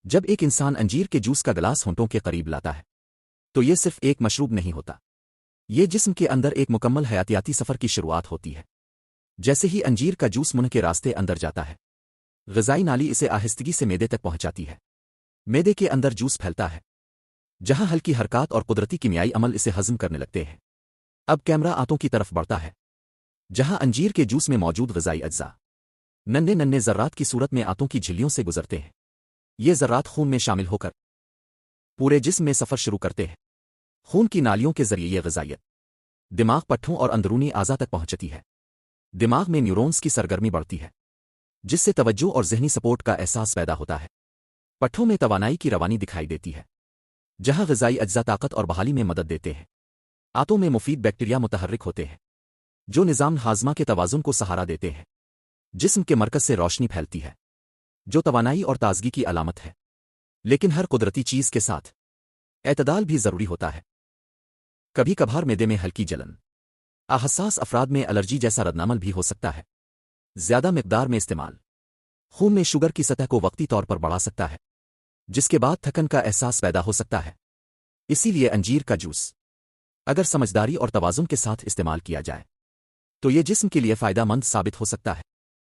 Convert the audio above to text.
جب ایک انسان انجیر کے جوس کا گلاس ہونٹوں کے قریب لاتا ہے تو یہ صرف ایک مشروب نہیں ہوتا، یہ جسم کے اندر ایک مکمل حیاتیاتی سفر کی شروعات ہوتی ہے۔ جیسے ہی انجیر کا جوس منہ کے راستے اندر جاتا ہے، غذائی نالی اسے آہستگی سے میدے تک پہنچاتی ہے۔ میدے کے اندر جوس پھیلتا ہے، جہاں ہلکی حرکات اور قدرتی کیمیائی عمل اسے ہضم کرنے لگتے ہیں۔ اب کیمرہ آنتوں کی طرف بڑھتا ہے، جہاں انجیر کے جوس میں موجود غذائی اجزاء ننھے ننھے ذرات کی صورت میں آنتوں کی جھلیوں سے گزرتے ہیں۔ یہ ذرات خون میں شامل ہو کر پورے جسم میں سفر شروع کرتے ہیں۔ خون کی نالیوں کے ذریعے یہ غذائیت دماغ، پٹھوں اور اندرونی اعضاء تک پہنچتی ہے۔ دماغ میں نیورونز کی سرگرمی بڑھتی ہے، جس سے توجہ اور ذہنی سپورٹ کا احساس پیدا ہوتا ہے۔ پٹھوں میں توانائی کی روانی دکھائی دیتی ہے، جہاں غذائی اجزاء طاقت اور بحالی میں مدد دیتے ہیں۔ آنتوں میں مفید بیکٹیریا متحرک ہوتے ہیں، جو نظام ہاضمہ کے توازن کو سہارا دیتے ہیں۔ جسم کے مرکز سے روشنی پھیلتی ہے، جو توانائی اور تازگی کی علامت ہے۔ لیکن ہر قدرتی چیز کے ساتھ اعتدال بھی ضروری ہوتا ہے۔ کبھی کبھار میدے میں ہلکی جلن، حساس افراد میں الرجی جیسا ردعمل بھی ہو سکتا ہے۔ زیادہ مقدار میں استعمال خون میں شوگر کی سطح کو وقتی طور پر بڑھا سکتا ہے، جس کے بعد تھکن کا احساس پیدا ہو سکتا ہے۔ اسی لیے انجیر کا جوس اگر سمجھداری اور توازن کے ساتھ استعمال کیا جائے تو یہ جسم کے لیے فائدہ مند ثابت ہو سکتا ہے۔